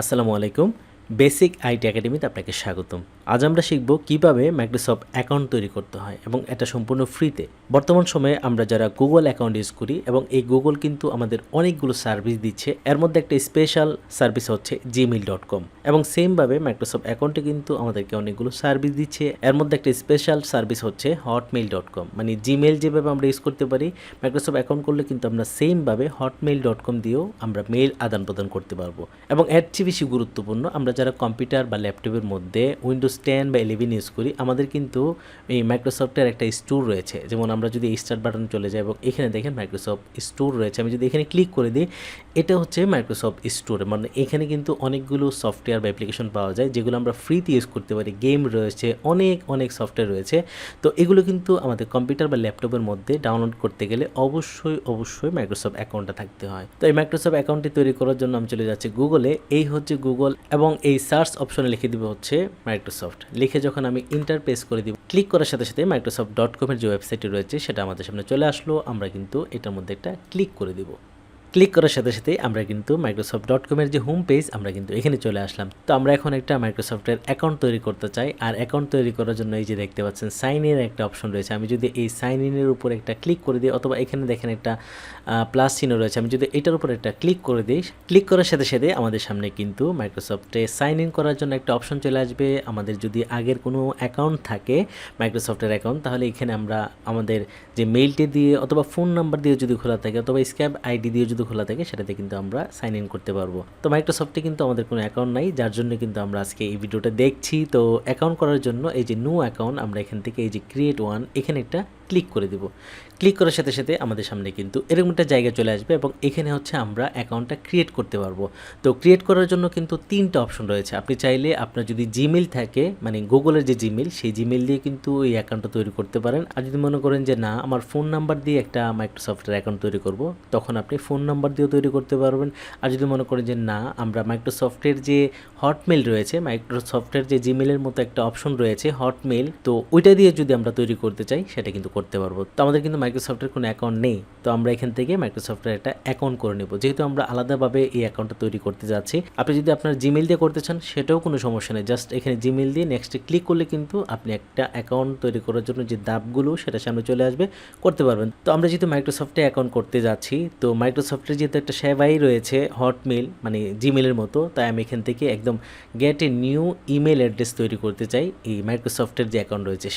আসসালামু আলাইকুম। Basic IT একাডেমিতে আপনাকে স্বাগতম। আজ আমরা শিখব কিভাবে মাইক্রোসফট অ্যাকাউন্ট তৈরি করতে হয় এবং এটা সম্পূর্ণ ফ্রিতে। বর্তমান সময়ে আমরা যারা গুগল অ্যাকাউন্ট ইউজ করি এবং এই গুগল কিন্তু আমাদের অনেকগুলো সার্ভিস দিচ্ছে। এর মধ্যে একটা স্পেশাল সার্ভিস হচ্ছে gmail.com এবং সেমভাবে মাইক্রোসফট অ্যাকাউন্টে কিন্তু আমাদেরকে অনেকগুলো সার্ভিস দিচ্ছে। এর মধ্যে একটা স্পেশাল সার্ভিস হচ্ছে hotmail.com, মানে জিমেইল যেভাবে আমরা ইউজ করতে পারি, মাইক্রোসফট অ্যাকাউন্ট করলে কিন্তু আমরা সেমভাবে hotmail.com দিয়েও আমরা মেইল আদান প্রদান করতে পারবো। এবং এর চেয়ে বেশি গুরুত্বপূর্ণ, আমরা যারা কম্পিউটার বা ল্যাপটপের মধ্যে উইন্ডোজ 10 বা 11 ইউজ করি, আমাদের কিন্তু এই মাইক্রোসফটের একটা স্টোর রয়েছে। যেমন আমরা যদি স্টার্ট বাটনে চলে যাই এবং এখানে দেখেন মাইক্রোসফট স্টোর রয়েছে, আমি যদি এখানে ক্লিক করে দিই, এটা হচ্ছে মাইক্রোসফট স্টোর। মানে এখানে কিন্তু অনেকগুলো সফটওয়্যার বা অ্যাপ্লিকেশন পাওয়া যায় যেগুলো আমরা ফ্রিতে ইউজ করতে পারি। গেম রয়েছে, অনেক অনেক সফটওয়্যার রয়েছে। তো এগুলো কিন্তু আমাদের কম্পিউটার বা ল্যাপটপের মধ্যে ডাউনলোড করতে গেলে অবশ্যই মাইক্রোসফট অ্যাকাউন্টটা থাকতে হয়। তো এই মাইক্রোসফট অ্যাকাউন্টটি তৈরি করার জন্য আমি চলে যাচ্ছি গুগলে। এই হচ্ছে গুগল এবং এই সার্চ অপশনে লিখে দিব হচ্ছে মাইক্রোসফট। লিখে যখন আমি ইন্টার প্রেস করে দিব, ক্লিক করার সাথে সাথে microsoft.com এর যে ওয়েবসাইটটি রয়েছে সেটা আমাদের সামনে চলে আসলো। আমরা কিন্তু এটার মধ্যে একটা ক্লিক করে দিব। ক্লিক করার সাথে সাথে আমরা কিন্তু microsoft.com এর যে হোম পেজ, আমরা কিন্তু এখানে চলে আসলাম। তো আমরা এখন একটা মাইক্রোসফটের অ্যাকাউন্ট তৈরি করতে চাই। আর অ্যাকাউন্ট তৈরি করার জন্য এই যে দেখতে পাচ্ছেন সাইন ইন একটা অপশন রয়েছে। আমি যদি এই সাইন ইনের উপর একটা ক্লিক করে দিই, অথবা এখানে দেখেন একটা প্লাস চিহ্ন রয়েছে, আমি যদি এটার উপর একটা ক্লিক করে দিই, ক্লিক করার সাথে সাথে আমাদের সামনে কিন্তু মাইক্রোসফটে সাইন ইন করার জন্য একটা অপশন চলে আসবে। আমাদের যদি আগের কোনো অ্যাকাউন্ট থাকে মাইক্রোসফটের অ্যাকাউন্ট, তাহলে এখানে আমরা আমাদের যে মেইলটি দিয়ে অথবা ফোন নাম্বার দিয়ে যদি খোলা থাকে অথবা স্ক্যাব আইডি দিয়ে যদি খোলা থাকে, সেটাতে কিন্তু আমরা সাইন ইন করতে পারবো। তো মাইক্রোসফটে কিন্তু আমাদের কোনো অ্যাকাউন্ট নাই, যার জন্য কিন্তু আমরা আজকে এই ভিডিওটা দেখছি। তো অ্যাকাউন্ট করার জন্য এই যে নিউ অ্যাকাউন্ট, আমরা এখান থেকে এই যে ক্রিয়েট ওয়ান, এখানে একটা ক্লিক করে দিব। ক্লিক করার সাথে সাথে আমাদের সামনে কিন্তু এরকম একটা জায়গা চলে আসবে এবং এখানে হচ্ছে আমরা অ্যাকাউন্টটা ক্রিয়েট করতে পারবো। তো ক্রিয়েট করার জন্য কিন্তু তিনটা অপশন রয়েছে। আপনি চাইলে আপনার যদি জিমেইল থাকে, মানে গুগলের যে জিমেইল, সেই জিমেইল দিয়ে কিন্তু এই অ্যাকাউন্টটা তৈরি করতে পারেন। আর যদি মনে করেন যে না, আমার ফোন নাম্বার দিয়ে একটা মাইক্রোসফটের অ্যাকাউন্ট তৈরি করব, তখন আপনি ফোন নাম্বার দিয়েও তৈরি করতে পারবেন। আর যদি মনে করেন যে না, আমরা মাইক্রোসফটের যে হটমেইল রয়েছে, মাইক্রোসফটের যে জিমেইলের মতো একটা অপশন রয়েছে হটমেইল, তো ওইটা দিয়ে যদি আমরা তৈরি করতে চাই, সেটা কিন্তু করতে পারবো। তো আমাদের কিন্তু মাইক্রোসফটের কোনো অ্যাকাউন্ট নেই, তো আমরা এখান থেকে মাইক্রোসফটের একটা অ্যাকাউন্ট করে নেব। যেহেতু আমরা আলাদাভাবে এই অ্যাকাউন্টটা তৈরি করতে যাচ্ছি, আপনি যদি আপনার জিমেইল দিয়ে করতে চান সেটাও কোনো সমস্যা নেই। জাস্ট এখানে জিমেইল দিয়ে নেক্সটে ক্লিক করলে কিন্তু আপনি একটা অ্যাকাউন্ট তৈরি করার জন্য যে ধাপগুলো সেটা সামনে চলে আসবে, করতে পারবেন। তো আমরা যেহেতু মাইক্রোসফটে অ্যাকাউন্ট করতে যাচ্ছি, তো মাইক্রোসফটের যেহেতু একটা সেবাই রয়েছে হটমেইল, মানে জিমেইলের মতো, তাই আমি এখান থেকে একদম gate a new email address তৈরি করতে চাই এই মাইক্রোসফটের যে অ্যাকাউন্ট রয়েছে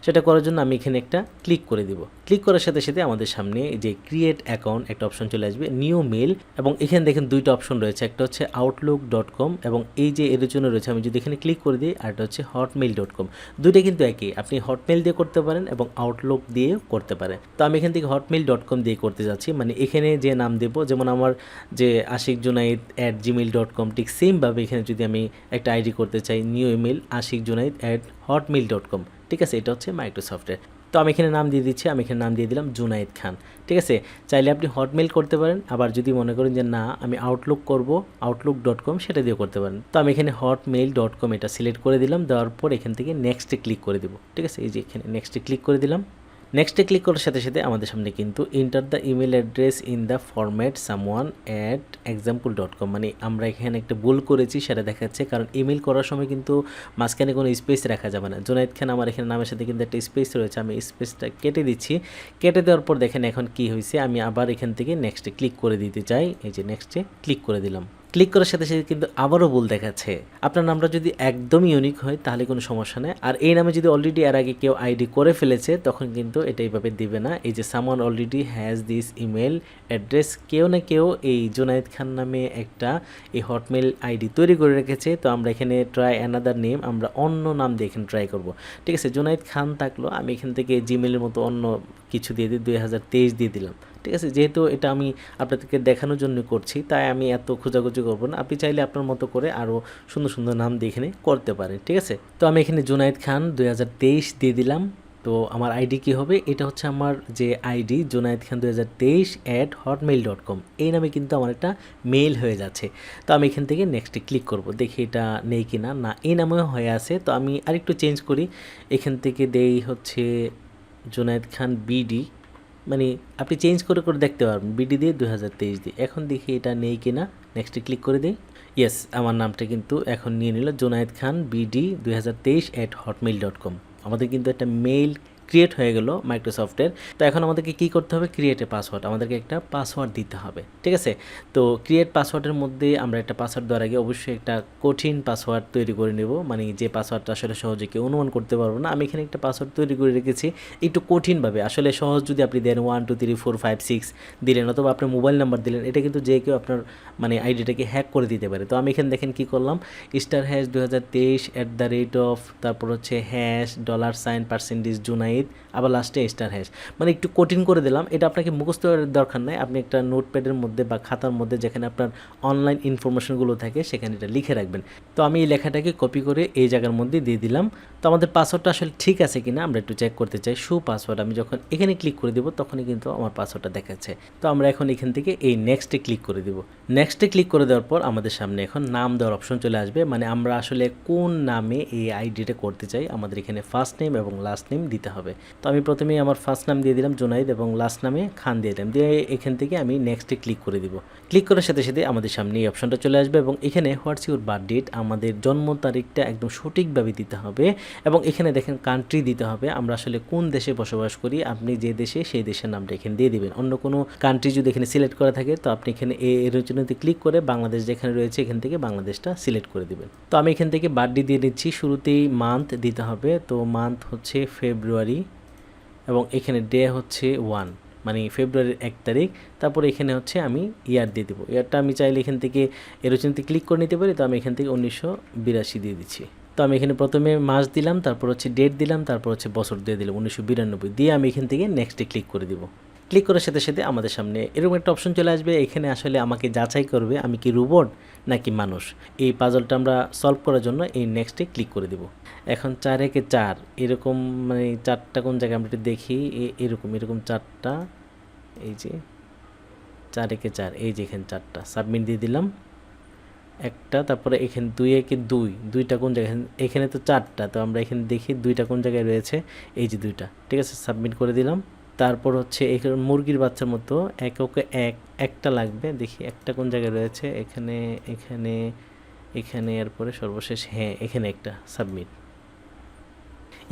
সেটা করার জন্য আমি এখানে একটা ক্লিক করে দিব। ক্লিক করার সাথে সাথে আমাদের সামনে যে ক্রিয়েট অ্যাকাউন্ট একটা অপশন চলে আসবে, নিউ মেল, এবং এখানে দেখেন দুইটা অপশন রয়েছে, একটা হচ্ছে outlook.com এবং এই যে এর জন্য রয়েছে, আমি যদি এখানে ক্লিক করে দিই, আর একটা হচ্ছে hotmail.com। দুইটা কিন্তু একই, আপনি হটমেইল দিয়ে করতে পারেন এবং আউটলুক দিয়েও করতে পারেন। তো আমি এখান থেকে hotmail.com দিয়ে করতে যাচ্ছি। মানে এখানে যে নাম দেবো, যেমন আমার যে ashikjunaid@gmail.com, ঠিক সেমভাবে এখানে যদি আমি একটা আইডি করতে চাই, নিউ ইমেল ashikjunaid@hotmail.com, ঠিক আছে, এটা হচ্ছে মাইক্রোসফটের। তো আমি এখানে নাম দিয়ে দিচ্ছি, আমি এখানে নাম দিয়ে দিলাম জুনাইদ খান, ঠিক আছে। চাইলে আপনি হটমেইল করতে পারেন, আবার যদি মনে করেন যে না আমি আউটলুক করব, outlook.com, সেটা দিয়ে করতে পারেন। তো আমি এখানে hotmail.com এটা সিলেক্ট করে দিলাম, দেওয়ার পর এখান থেকে নেক্সটে ক্লিক করে দিব, ঠিক আছে। এই যে এখানে নেক্সটে ক্লিক করে দিলাম। নেক্সটে ক্লিক করার সাথে সাথে আমাদের সামনে কিন্তু enter the email address in the format someone@example.com, মানে আমরা এখানে একটা ভুল করেছি সেটা দেখাচ্ছে, কারণ ইমেল করার সময় কিন্তু মাঝখানে কোনো স্পেস রাখা যাবে না। জুনাইদ খান আমার এখানে নামের সাথে কিন্তু একটা স্পেস রয়েছে, আমি স্পেসটা কেটে দিচ্ছি। কেটে দেওয়ার পর দেখেন এখন কি হয়েছে, আমি আবার এখান থেকে নেক্সটে ক্লিক করে দিতে চাই, এই যে নেক্সটে ক্লিক করে দিলাম। ক্লিক করার সাথে সাথে কিন্তু আবারও ভুল দেখাচ্ছে। আপনার নামটা যদি একদমই ইউনিক হয় তাহলে কোনো সমস্যা নেই, আর এই নামে যদি অলরেডি এর আগে কেউ আইডি করে ফেলেছে তখন কিন্তু এটা এইভাবে দিবে না। এই যে someone already has this email address, কেউ না কেউ এই জুনাইদ খান নামে একটা এই হটমেল আইডি তৈরি করে রেখেছে। তো আমরা এখানে ট্রাই অ্যানাদার নেম, আমরা অন্য নাম দিয়ে এখানে ট্রাই করব, ঠিক আছে। জুনাইদ খান থাকলো, আমি এখান থেকে জিমেলের মতো অন্য কিছু দিয়ে দিই, 2023 দিয়ে দিলাম, ঠিক আছে। যেহেতু এটা আমি আপনাদেরকে দেখানোর জন্য করছি, তাই আমি এত খোঁজাখুঁজি করবো না। আপনি চাইলে আপনার মতো করে আরও সুন্দর সুন্দর নাম দিয়ে এখানে করতে পারেন, ঠিক আছে। তো আমি এখানে জুনাইদ খান 2023 দিয়ে দিলাম। তো আমার আইডি কী হবে, এটা হচ্ছে আমার যে আইডি জুনাইদ খান 2023@hotmail.com, এই নামে কিন্তু আমার একটা মেইল হয়ে যাচ্ছে। তো আমি এখান থেকে নেক্সটে ক্লিক করব, দেখি এটা নেই কি না, না এই নামেও হয়ে আছে। তো আমি আরেকটু চেঞ্জ করি, এখান থেকে দেই হচ্ছে জুনাইদ খান বিডি, মানে আপনি চেঞ্জ করে করে দেখতে পারবেন, বিডি দিয়ে 2023 দিয়ে। এখন দেখি এটা নেই কিনা, নেক্সটে ক্লিক করে দিই। ইয়েস, আমার নামটা কিন্তু এখন নিয়ে নিল জুনায়েদ খান BD 2023@hotmail.com। আমাদের কিন্তু একটা মেইল ক্রিয়েট হয়ে গেল মাইক্রোসফটের। তো এখন আমাদেরকে কি করতে হবে? ক্রিয়েট এ পাসওয়ার্ড, আমাদেরকে একটা পাসওয়ার্ড দিতে হবে, ঠিক আছে? তো ক্রিয়েট পাসওয়ার্ডের মধ্যে আমরা একটা পাসওয়ার্ড দেওয়ার আগে অবশ্যই একটা কঠিন পাসওয়ার্ড তৈরি করে নেব, মানে যে পাসওয়ার্ডটা আসলে সহজে কেউ অনুমান করতে পারবো না। আমি এখানে একটা পাসওয়ার্ড তৈরি করে রেখেছি একটু কঠিনভাবে। আসলে সহজ যদি আপনি দেন 1 2 3 4 5 6 দিলেন, অথবা আপনার মোবাইল নাম্বার দিলেন, এটা কিন্তু যে কেউ আপনার মানে আইডিটাকে হ্যাক করে দিতে পারে। তো আমি এখানে দেখেন কি করলাম, *#2023 তারপর হচ্ছে $$ জুনাইদ, আবার লাস্টে *#, মানে একটু কঠিন করে দিলাম। এটা আপনাকে মুখস্থ করার দরকার নাই, আপনি একটা নোটপ্যাডের মধ্যে বা খাতার মধ্যে যেখানে আপনার অনলাইন ইনফরমেশনগুলো থাকে সেখানে এটা লিখে রাখবেন। তো আমি এই লেখাটাকে কপি করে এই জায়গার মধ্যে দিয়ে দিলাম। তো আমাদের পাসওয়ার্ডটা আসলে ঠিক আছে কিনা আমরা একটু চেক করতে চাই। শো পাসওয়ার্ড, আমি যখন এখানে ক্লিক করে দেবো তখনই কিন্তু আমার পাসওয়ার্ডটা দেখাচ্ছে। তো আমরা এখন এখান থেকে এই নেক্সটে ক্লিক করে দেবো। নেক্সটে ক্লিক করে দেওয়ার পর আমাদের সামনে এখন নাম দেওয়ার অপশন চলে আসবে, মানে আমরা আসলে কোন নামে এই আইডিটা করতে চাই। আমাদের এখানে ফার্স্ট নেম এবং লাস্ট নেম দিতে হবে। তো আমি প্রথমেই আমার ফার্স্ট নাম দিয়ে দিলাম জুনাইদ এবং লাস্ট নামে খান দিয়ে দিলাম, দিয়ে এখান থেকে আমি নেক্সটে ক্লিক করে দিব। ক্লিক করার সাথে সাথে আমাদের সামনে এই অপশনটা চলে আসবে এবং এখানে হোয়াটস ইউর বার্থ ডেট, আমাদের জন্ম তারিখটা একদম সঠিকভাবে দিতে হবে এবং এখানে দেখেন কান্ট্রি দিতে হবে, আমরা আসলে কোন দেশে বসবাস করি। আপনি যে দেশে সেই দেশের নামটা এখানে দিয়ে দিবেন। অন্য কোনো কান্ট্রি যদি এখানে সিলেক্ট করা থাকে তো আপনি এখানে এর জন্য ক্লিক করে বাংলাদেশ যেখানে রয়েছে এখান থেকে বাংলাদেশটা সিলেক্ট করে দিবেন। তো আমি এখান থেকে বার্থডে দিয়ে নিচ্ছি, শুরুতেই মান্থ দিতে হবে। তো মান্থ হচ্ছে ফেব্রুয়ারি এবং এখানে ডে হচ্ছে 1, মানে ফেব্রুয়ারির 1 তারিখ। তারপরে এখানে হচ্ছে আমি ইয়ার দিয়ে দেবো। ইয়ারটা আমি চাইলে এখান থেকে এরোচনতে ক্লিক করে নিতে পারি। তো আমি এখান থেকে 1982 দিয়ে দিচ্ছি। তো আমি এখানে প্রথমে মাস দিলাম, তারপর হচ্ছে ডেট দিলাম, তারপর হচ্ছে বছর দিয়ে দিলাম 1992 দিয়ে আমি এখান থেকে নেক্সটে ক্লিক করে দিব। ক্লিক করার সাথে সাথে আমাদের সামনে এরকম একটা অপশন চলে আসবে। এখানে আসলে আমাকে যাচাই করবে আমি কি রোবট নাকি মানুষ। এই পাজলটা আমরা সলভ করার জন্য এই নেক্সটে ক্লিক করে দিব। এখন 4 একে 4 এরকম, মানে 4টা কোন জায়গায় আমরা একটু দেখি। এরকম 4টা, এই যে 4 একে 4, এই যে এখানে 4টা সাবমিট দিয়ে দিলাম একটা। তারপরে এখানে 2 একে 2, 2টা কোন জায়গায়, এখানে তো 4টা, তো আমরা এখানে দেখি 2টা কোন জায়গায় রয়েছে, এই যে 2টা, ঠিক আছে, সাবমিট করে দিলাম। তারপর হচ্ছে এখানে মুরগির বাচ্চার মতো একে একটা লাগবে, দেখি একটা কোন জায়গায় রয়েছে, এখানে এখানে এখানে, এরপরে সর্বশেষ হ্যাঁ এখানে একটা, সাবমিট।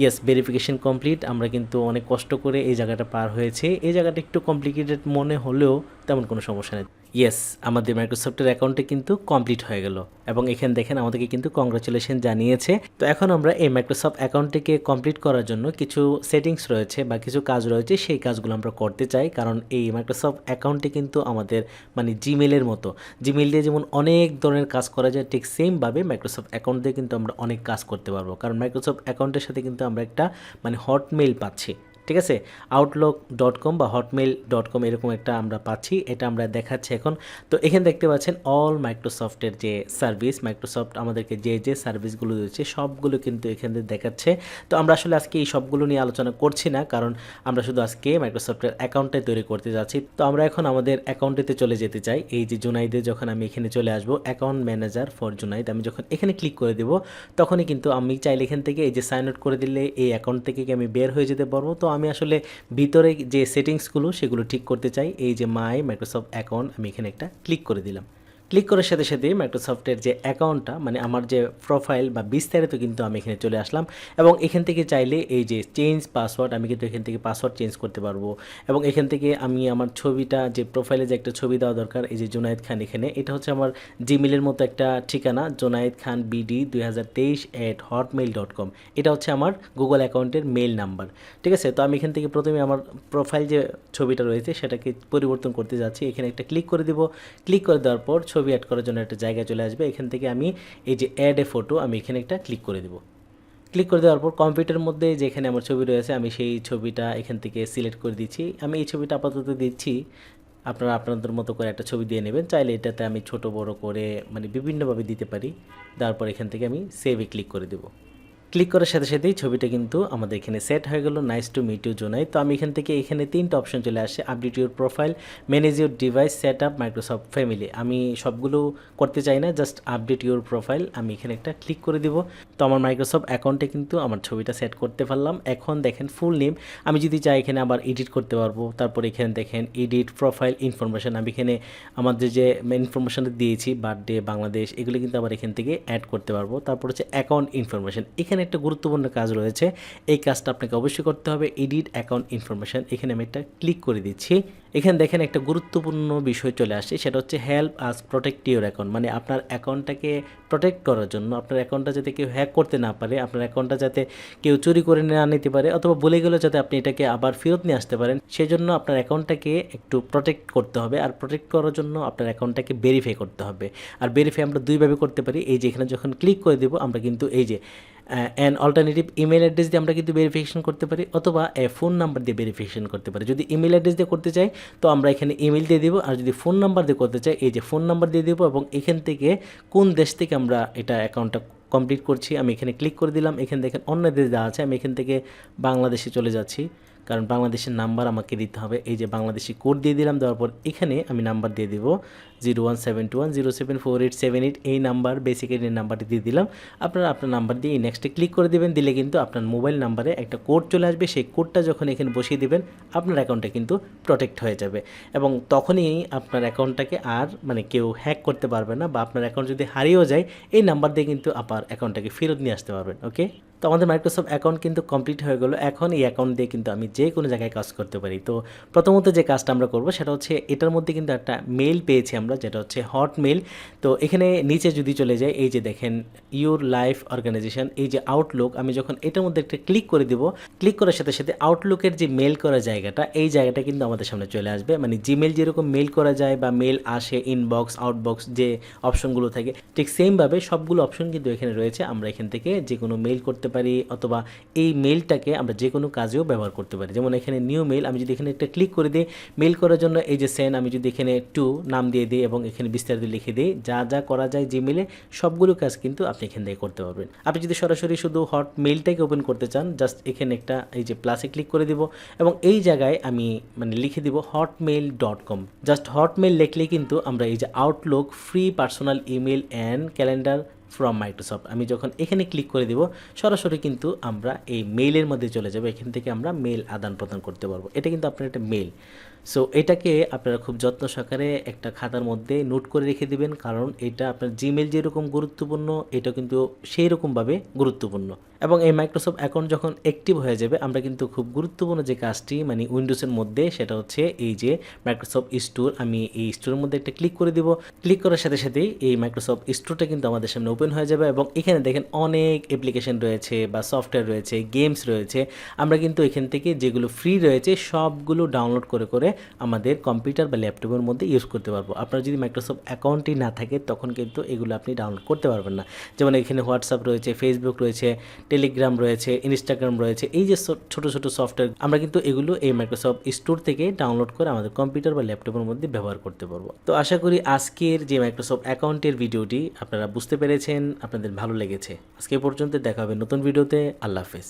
Yes, verification complete. আমরা কিন্তু অনেক কষ্ট করে এই জায়গাটা পার হয়েছে। এই জায়গাটা একটু কমপ্লিকেটেড মনে হলেও তেমন কোনো সমস্যা নেই। ইয়েস, আমাদের মাইক্রোসফটের অ্যাকাউন্টে কিন্তু কমপ্লিট হয়ে গেল এবং এখানে দেখেন আমাদেরকে কিন্তু কংগ্রাচুলেশন জানিয়েছে। তো এখন আমরা এই মাইক্রোসফট অ্যাকাউন্টটিকে কমপ্লিট করার জন্য কিছু সেটিংস রয়েছে বা কিছু কাজ রয়েছে, সেই কাজগুলো আমরা করতে চাই। কারণ এই মাইক্রোসফট অ্যাকাউন্টটি কিন্তু আমাদের মানে জিমেলের মতো, জিমেল দিয়ে যেমন অনেক ধরনের কাজ করা যায়, ঠিক সেমভাবে মাইক্রোসফট অ্যাকাউন্ট দিয়ে কিন্তু আমরা অনেক কাজ করতে পারবো। কারণ মাইক্রোসফট অ্যাকাউন্টের সাথে কিন্তু আমরা একটা মানে হটমেইল পাচ্ছি, ঠিক আছে, outlook.com বা hotmail.com এরকম একটা আমরা পাচ্ছি, এটা আমরা দেখাচ্ছি এখন। তো এখানে দেখতে পাচ্ছেন অল মাইক্রোসফটের যে সার্ভিস, মাইক্রোসফট আমাদেরকে যে যে সার্ভিসগুলো দিচ্ছে সবগুলো কিন্তু এখানে দেখাচ্ছে। তো আমরা আসলে আজকে এই সবগুলো নিয়ে আলোচনা করছি না, কারণ আমরা শুধু আজকে মাইক্রোসফটের অ্যাকাউন্টটাই তৈরি করতে যাচ্ছি। তো আমরা এখন আমাদের অ্যাকাউন্টেতে চলে যেতে চাই। এই যে জুনাইদে যখন আমি এখানে চলে আসবো, অ্যাকাউন্ট ম্যানেজার ফর জুনাইদ, আমি যখন এখানে ক্লিক করে দেবো তখনই কিন্তু আমি চাইলে এখান থেকে এই যে সাইন আউট করে দিলে এই অ্যাকাউন্ট থেকে আমি বের হয়ে যেতে পারবো। তো আমি আসলে ভিতরে যে সেটিংসগুলো সেগুলো ঠিক করতে চাই। এই যে মাই মাইক্রোসফট অ্যাকাউন্ট, আমি এখানে একটা ক্লিক করে দিলাম। ক্লিক করার সাথে সাথে মাইক্রোসফটের যে অ্যাকাউন্টটা মানে আমার যে প্রোফাইল বা বিস্তারিত কিন্তু আমি এখানে চলে আসলাম এবং এখান থেকে চাইলে এই যে চেঞ্জ পাসওয়ার্ড, আমি কিন্তু এখান থেকে পাসওয়ার্ড চেঞ্জ করতে পারবো এবং এখান থেকে আমি আমার ছবিটা, যে প্রোফাইলে যে একটা ছবি দেওয়া দরকার, এই যে জুনাইদ খান, এখানে এটা হচ্ছে আমার জিমেলের মতো একটা ঠিকানা, জুনাইদ খান BD 2023@hotmail.com, এটা হচ্ছে আমার গুগল অ্যাকাউন্টের মেইল নাম্বার, ঠিক আছে। তো আমি এখান থেকে প্রথমে আমার প্রোফাইল যে ছবিটা রয়েছে সেটাকে পরিবর্তন করতে যাচ্ছি। এখানে একটা ক্লিক করে দিব। ক্লিক করে দেওয়ার পর ছবি অ্যাড করার জন্য একটা জায়গা চলে আসবে। এখান থেকে আমি এই যে অ্যাড এ ফটো, আমি এখানে একটা ক্লিক করে দেব। ক্লিক করে দেওয়ার পর কম্পিউটারের মধ্যে যেখানে আমার ছবি রয়েছে আমি সেই ছবিটা এখান থেকে সিলেক্ট করে দিচ্ছি। আমি এই ছবিটা আপাতত দিচ্ছি, আপনারা আপনাদের মতো করে একটা ছবি দিয়ে নেবেন। চাইলে এটাতে আমি ছোট বড় করে মানে বিভিন্নভাবে দিতে পারি। তারপর এখান থেকে আমি সেভে ক্লিক করে দেব। ক্লিক করার সাথে সাথেই ছবিটা কিন্তু আমাদের এখানে সেট হয়ে গেল। নাইস টু মিট ইউ জোনাই। তো আমি এখান থেকে এখানে 3টা অপশন চলে আসছে, update your profile, manage your device, set up Microsoft family. আমি সবগুলো করতে চাই না, জাস্ট আপডেট ইউর প্রোফাইল আমি এখানে একটা ক্লিক করে দিব। তো আমার মাইক্রোসফট অ্যাকাউন্টে কিন্তু আমার ছবিটা সেট করতে পারলাম। এখন দেখেন ফুল নেম, আমি যদি চাই এখানে আবার এডিট করতে পারবো। তারপর এখানে দেখেন এডিট প্রোফাইল ইনফরমেশন, আমি এখানে আমাদের যে ইনফরমেশন দিয়েছি বার্থডে, বাংলাদেশ, এগুলো কিন্তু আবার এখান থেকে অ্যাড করতে পারবো। তারপর হচ্ছে অ্যাকাউন্ট ইনফরমেশন, এখানে একটা গুরুত্বপূর্ণ কাজ রয়েছে, এই কাজটা আপনাকে অবশ্যই করতে হবে। এডিট অ্যাকাউন্ট ইনফরমেশন, এখানে আমি একটা ক্লিক করে দিচ্ছি। এখানে দেখেন একটা গুরুত্বপূর্ণ বিষয় চলে আসছে, সেটা হচ্ছে help us protect your account, মানে আপনার অ্যাকাউন্টটাকে প্রোটেক্ট করার জন্য, আপনার অ্যাকাউন্টটা যাতে কেউ হ্যাক করতে না পারে, আপনার অ্যাকাউন্টটা যাতে কেউ চুরি করে না নিতে পারে, অথবা ভুলে গেলেও যাতে আপনি এটাকে আবার ফেরত নিয়ে আসতে পারেন, সেজন্য আপনার অ্যাকাউন্টটাকে একটু প্রোটেক্ট করতে হবে। আর প্রোটেক্ট করার জন্য আপনার অ্যাকাউন্টটাকে ভেরিফাই করতে হবে। আর ভেরিফাই আমরা দুইভাবে করতে পারি। এই যে এখানে যখন ক্লিক করে দেবো আমরা কিন্তু এই যে অ্যান অল্টারনেটিভ ইমেল অ্যাড্রেস দিয়ে আমরা কিন্তু ভেরিফিকেশন করতে পারি, অথবা ফোন নাম্বার দিয়ে ভেরিফিকেশন করতে পারি। যদি ইমেল অ্যাড্রেস দিয়ে করতে চাই তো আমরা এখানে ইমেল দিয়ে দেবো, আর যদি ফোন নাম্বার দিয়ে করতে চাই এই যে ফোন নাম্বার দিয়ে দেবো, এবং এখান থেকে কোন দেশ থেকে আমরা এটা অ্যাকাউন্টটা কমপ্লিট করছি আমি এখানে ক্লিক করে দিলাম। এখানে দেখেন অন্য দেশ দেওয়া আছে, আমি এখান থেকে বাংলাদেশে চলে যাচ্ছি, কারণ বাংলাদেশের নাম্বার আমাকে দিতে হবে। এই যে বাংলাদেশি কোড দিয়ে দিলাম, দেওয়ার পর এখানে আমি নাম্বার দিয়ে দিব 01721074878, এই নাম্বার বেসিক্যালি এই নাম্বারটি দিয়ে দিলাম। আপনারা আপনার নাম্বার দিয়ে নেক্সটে ক্লিক করে দেবেন, দিলে কিন্তু আপনার মোবাইল নাম্বারে একটা কোড চলে আসবে। সেই কোডটা যখন এখানে বসিয়ে দেবেন আপনার অ্যাকাউন্টটা কিন্তু প্রোটেক্ট হয়ে যাবে, এবং তখনই আপনার অ্যাকাউন্টটাকে আর মানে কেউ হ্যাক করতে পারবে না, বা আপনার অ্যাকাউন্ট যদি হারিয়েও যায় এই নাম্বার দিয়ে কিন্তু আপনার অ্যাকাউন্টটাকে ফেরত নিয়ে আসতে পারবেন। ওকে, তো আমাদের মাইক্রোসফট অ্যাকাউন্ট কিন্তু কমপ্লিট হয়ে গেলো। এখন এই অ্যাকাউন্ট দিয়ে কিন্তু আমি যে কোনো জায়গায় কাজ করতে পারি। তো প্রথমত যে কাজটা আমরা করব সেটা হচ্ছে, এটার মধ্যে কিন্তু একটা মেল পেয়েছি আমরা, যেটা হচ্ছে হট মেল। তো এখানে নিচে যদি চলে যায় এই যে দেখেন ইউর লাইফ অর্গানাইজেশন, এই যে আউটলুক, আমি যখন এটার মধ্যে একটা ক্লিক করে দিব, ক্লিক করার সাথে সাথে আউটলুকের যে মেল করার জায়গাটা, এই জায়গাটা কিন্তু আমাদের সামনে চলে আসবে। মানে জিমেল যেরকম মেল করা যায় বা মেল আসে, ইনবক্স আউটবক্স যে অপশনগুলো থাকে, ঠিক সেমভাবে সবগুলো অপশন কিন্তু এখানে রয়েছে। আমরা এখান থেকে যে কোনো মেল করতে পারি, অথবা এই মেলটাকে আমরা যে কোনো কাজেও ব্যবহার করতে পারি। যেমন এখানে নিউ মেল, আমি যদি এখানে একটা ক্লিক করে দিই মেল করার জন্য, এই যে সেন্ড, আমি যদি এখানে টু নাম দিয়ে দিই এবং এখানে বিস্তারিত লিখে দিই, যা যা করা যায় জিমেলে সবগুলো কাজ কিন্তু আপনি এখান থেকে করতে পারবেন। আপনি যদি সরাসরি শুধু হট মেলটাকে ওপেন করতে চান, জাস্ট এখানে একটা এই যে প্লাসে ক্লিক করে দিব, এবং এই জায়গায় আমি মানে লিখে দিব hotmail.com। জাস্ট হটমেল লিখলেই কিন্তু আমরা এই যে Outlook free personal email and calendar from Microsoft, আমি যখন এখানে ক্লিক করে দেব সরাসরি কিন্তু আমরা এই মেইলের মধ্যে চলে যাব। এখান থেকে আমরা মেল আদান প্রদান করতে পারবো। এটা কিন্তু আপনার একটা মেল। সো এটাকে আপনারা খুব যত্ন সহকারে একটা খাতার মধ্যে নোট করে রেখে দিবেন, কারণ এটা আপনার জিমেল যেরকম গুরুত্বপূর্ণ এটা কিন্তু সেই রকমভাবে গুরুত্বপূর্ণ। এবং এই মাইক্রোসফট অ্যাকাউন্ট যখন অ্যাক্টিভ হয়ে যাবে আমরা কিন্তু খুব গুরুত্বপূর্ণ যে কাজটি মানে উইন্ডোজের মধ্যে, সেটা হচ্ছে এই যে মাইক্রোসফট স্টোর, আমি এই স্টোরের মধ্যে একটা ক্লিক করে দিব। ক্লিক করার সাথে সাথেই এই মাইক্রোসফট স্টোরটা কিন্তু আমাদের সামনে ওপেন হয়ে যাবে, এবং এখানে দেখেন অনেক অ্যাপ্লিকেশন রয়েছে বা সফটওয়্যার রয়েছে, গেমস রয়েছে। আমরা কিন্তু এখান থেকে যেগুলো ফ্রি রয়েছে সবগুলো ডাউনলোড করে করে আমাদের কম্পিউটার বা ল্যাপটপের মধ্যে ইউজ করতে পারবো। আপনার যদি মাইক্রোসফট অ্যাকাউন্টই না থাকে তখন কিন্তু এগুলো আপনি ডাউনলোড করতে পারবেন না। যেমন এখানে হোয়াটসঅ্যাপ রয়েছে, ফেসবুক রয়েছে, টেলিগ্রাম রয়েছে, ইনস্টাগ্রাম রয়েছে, এই যে ছোটো ছোটো সফটওয়্যার আমরা কিন্তু এগুলো এই মাইক্রোসফট স্টোর থেকে ডাউনলোড করে আমাদের কম্পিউটার বা ল্যাপটপের মধ্যে ব্যবহার করতে পারবো। তো আশা করি আজকের যে মাইক্রোসফট অ্যাকাউন্টের ভিডিওটি আপনারা বুঝতে পেরেছেন, আপনাদের ভালো লেগেছে। আজকে পর্যন্ত দেখা হবে নতুন ভিডিওতে। আল্লাহ হাফেজ।